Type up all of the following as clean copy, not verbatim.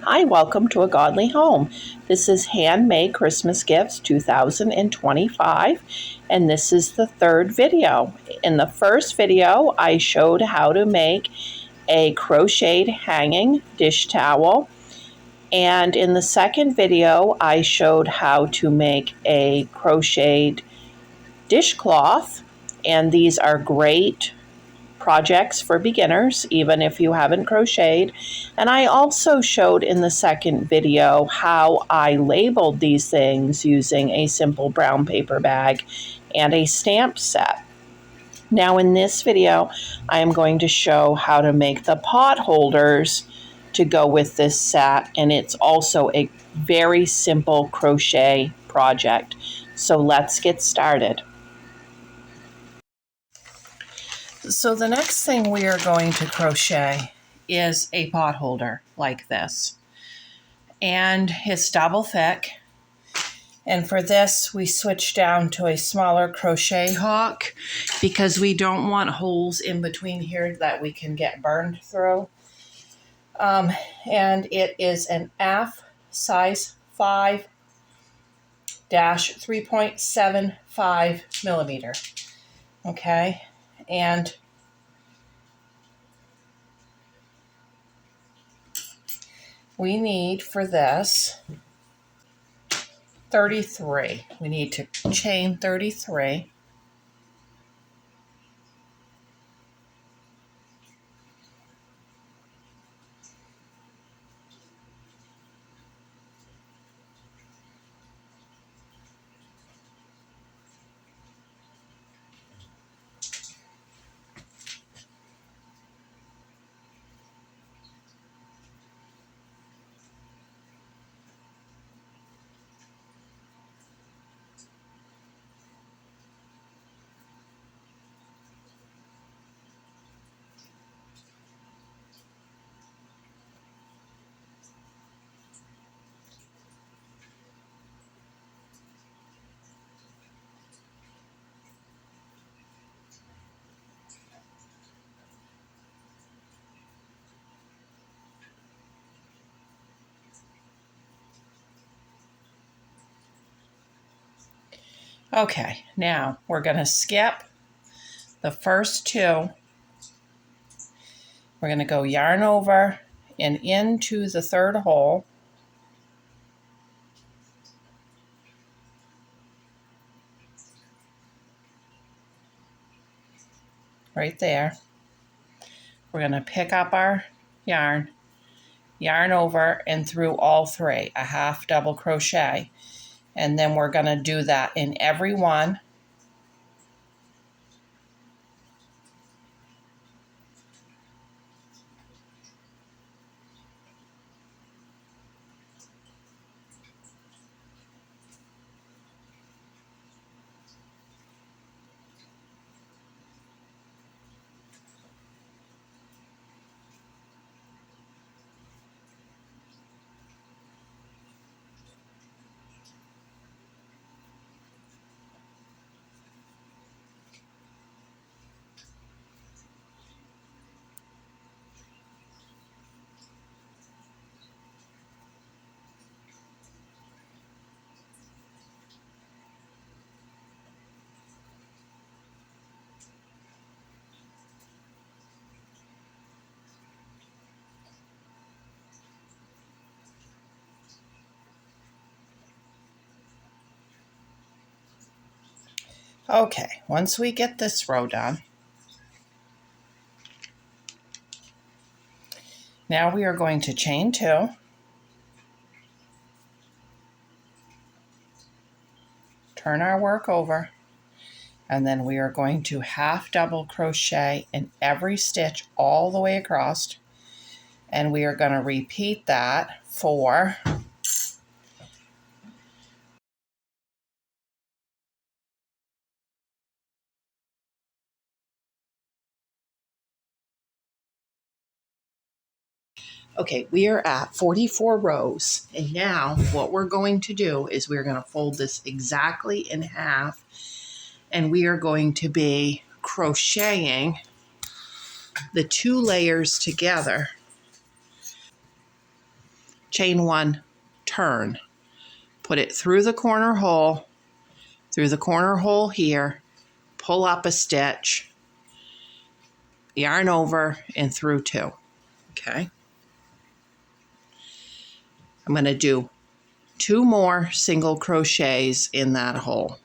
Hi, welcome to A Godly Home. This is Handmade Christmas Gifts 2025, and this is the third video. In the first video, I showed how to make a crocheted hanging dish towel, and in the second video, I showed how to make a crocheted dishcloth, and these are great projects for beginners, even if you haven't crocheted. And I also showed in the second video how I labeled these things using a simple brown paper bag and a stamp set. Now in this video, I am going to show how to make the pot holders to go with this set, and it's also a very simple crochet project. So let's get started. So the next thing we are going to crochet is a pot holder like this. And it's double thick. And for this, we switch down to a smaller crochet hook because we don't want holes in between here that we can get burned through. And it is an F size 5-3.75 millimeter. Okay, and we need for this 33. We need to chain 33. Okay, now we're going to skip the first two. We're going to go yarn over and into the third hole. Right there. We're going to pick up our yarn over and through all three, a half double crochet. And then we're going to do that in every one. Okay, once we get this row done, now we are going to chain 2, turn our work over, and then we are going to half double crochet in every stitch all the way across, and we are going to repeat that for Okay, we are at 44 rows, and now what we're going to do is we're going to fold this exactly in half, and we are going to be crocheting the 2 layers together. chain 1, turn, put it through the corner hole here, pull up a stitch, yarn over and through 2. Okay, I'm going to do 2 more single crochets in that hole.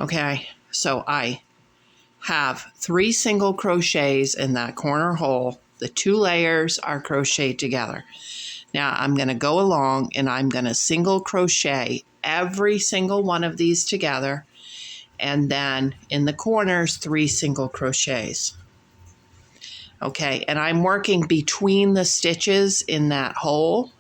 Okay, so I have 3 single crochets in that corner hole. The 2 layers are crocheted together. Now I'm going to go along and I'm going to single crochet every single one of these together, and then in the corners 3 single crochets. Okay, and I'm working between the stitches in that hole.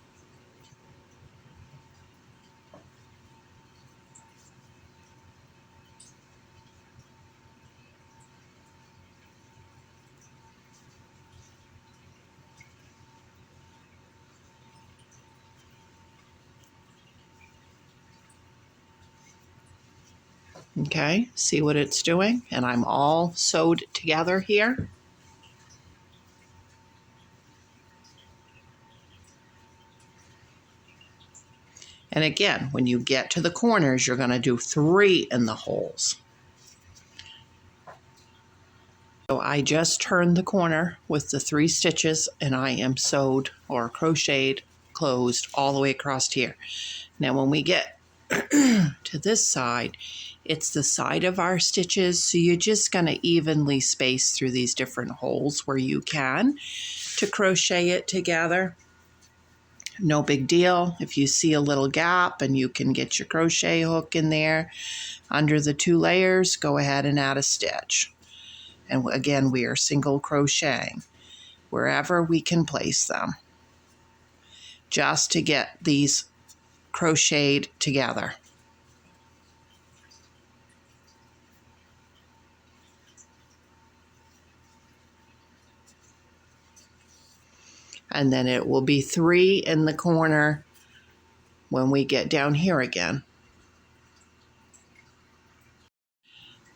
Okay, see what it's doing? And I'm all sewed together here. And again, when you get to the corners, you're going to do 3 in the holes. So I just turned the corner with the 3 stitches and I am sewed or crocheted closed all the way across here. Now when we get to this side, it's the side of our stitches, so you're just going to evenly space through these different holes where you can to crochet it together. No big deal. If you see a little gap and you can get your crochet hook in there under the 2 layers, go ahead and add a stitch. And again, we are single crocheting wherever we can place them, just to get these crocheted together. And then it will be 3 in the corner when we get down here again.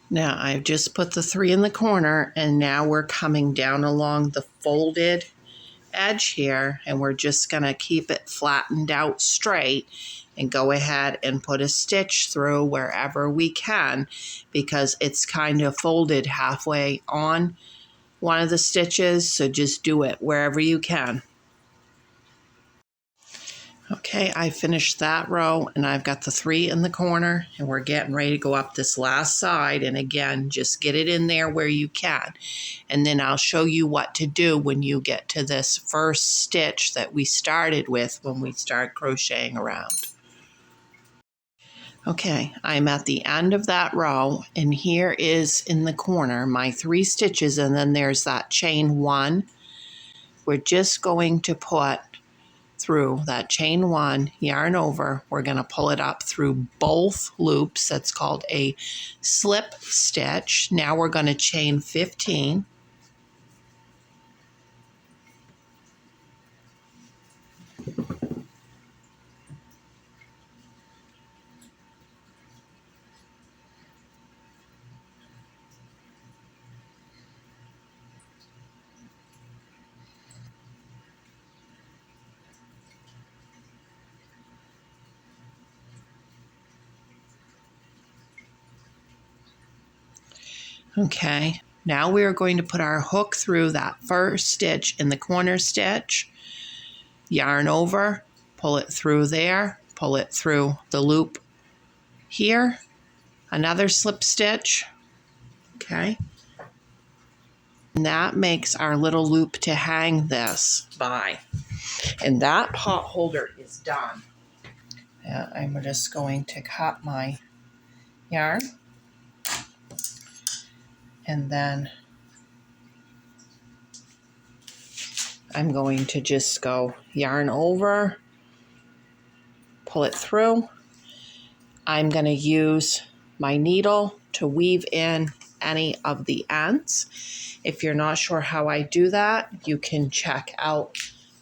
Now I've just put the 3 in the corner, and now we're coming down along the folded edge here, and we're just going to keep it flattened out straight and go ahead and put a stitch through wherever we can, because it's kind of folded halfway on one of the stitches, so just do it wherever you can. Okay, I finished that row and I've got the 3 in the corner, and we're getting ready to go up this last side, and again, just get it in there where you can. And then I'll show you what to do when you get to this first stitch that we started with when we start crocheting around. Okay, I'm at the end of that row, and here is in the corner my 3 stitches, and then there's that chain 1. We're just going to put through that chain 1, yarn over, we're going to pull it up through both loops. That's called a slip stitch. Now we're going to chain 15. Okay, now we are going to put our hook through that first stitch in the corner stitch, yarn over, pull it through there, pull it through the loop here, another slip stitch, okay, and that makes our little loop to hang this by, and that pot holder is done. Now I'm just going to cut my yarn, and then I'm going to just go yarn over, pull it through. I'm going to use my needle to weave in any of the ends. If you're not sure how I do that, you can check out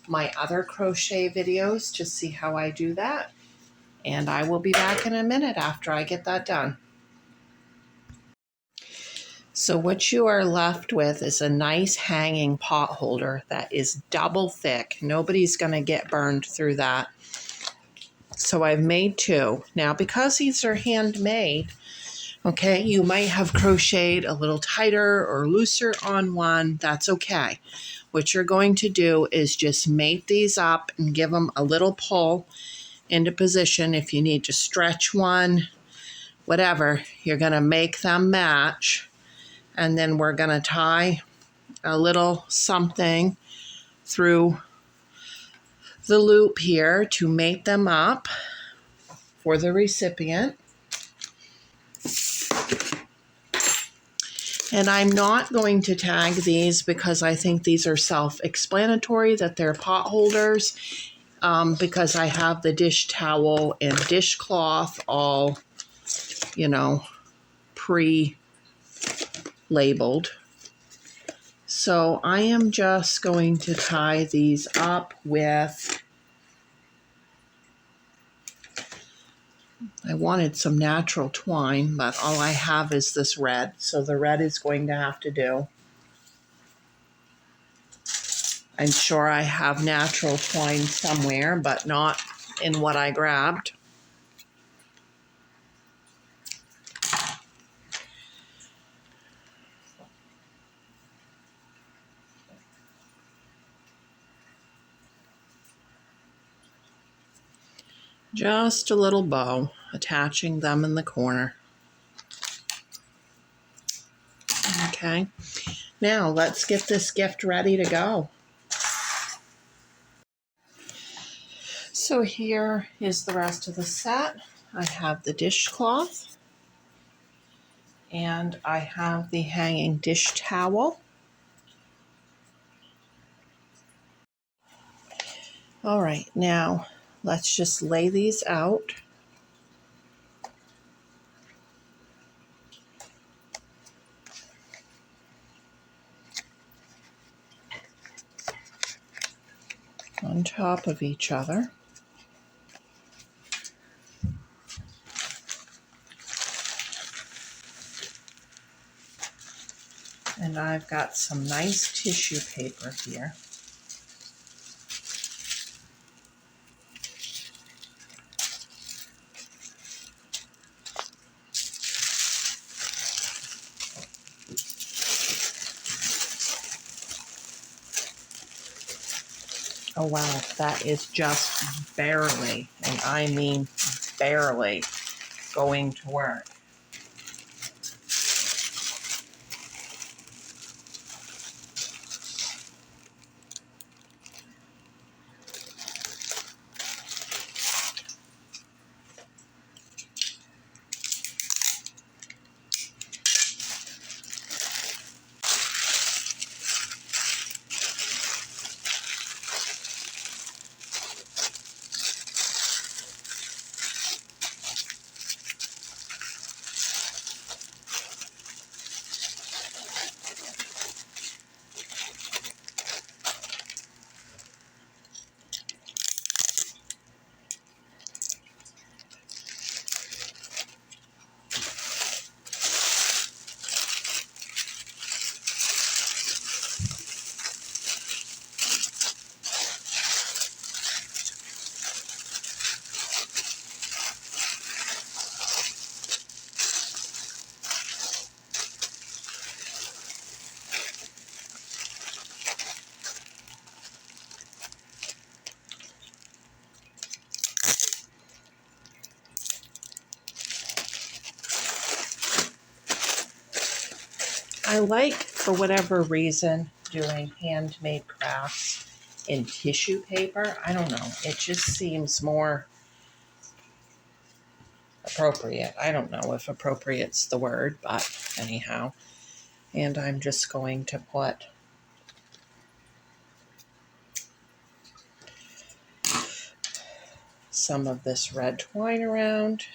my other crochet videos to see how I do that. And I will be back in a minute after I get that done. So what you are left with is a nice hanging pot holder that is double thick. Nobody's going to get burned through that. So I've made two. Now, because these are handmade, okay, you might have crocheted a little tighter or looser on one. That's okay. What you're going to do is just mate these up and give them a little pull into position. If you need to stretch one, whatever, you're going to make them match. And then we're going to tie a little something through the loop here to mate them up for the recipient. And I'm not going to tag these because I think these are self-explanatory that they're pot holders, because I have the dish towel and dishcloth all, pre-labeled. So I am just going to tie these up with, I wanted some natural twine, but all I have is this red. So the red is going to have to do. I'm sure I have natural twine somewhere, but not in what I grabbed. Just a little bow, attaching them in the corner. Okay, now let's get this gift ready to go. So here is the rest of the set. I have the dishcloth, and I have the hanging dish towel. All right, now let's just lay these out. On top of each other. And I've got some nice tissue paper here. Oh wow, that is just barely, and I mean barely, going to work. I like, for whatever reason, doing handmade crafts in tissue paper. I don't know. It just seems more appropriate. I don't know if appropriate's the word, but anyhow. And I'm just going to put some of this red twine around.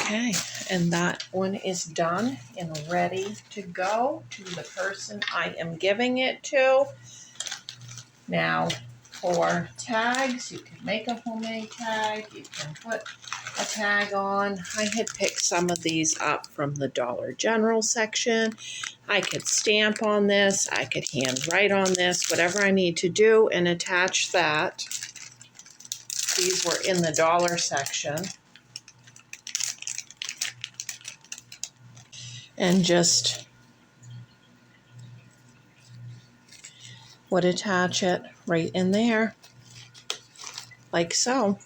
Okay, and that one is done and ready to go to the person I am giving it to. Now, for tags, you can make a homemade tag. You can put a tag on. I had picked some of these up from the Dollar General section. I could stamp on this. I could handwrite on this, whatever I need to do, and attach that. These were in the dollar section. And just would attach it right in there, like so.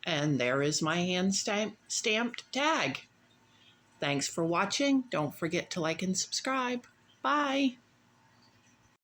And there is my hand stamped tag. Thanks for watching. Don't forget to like and subscribe. Bye.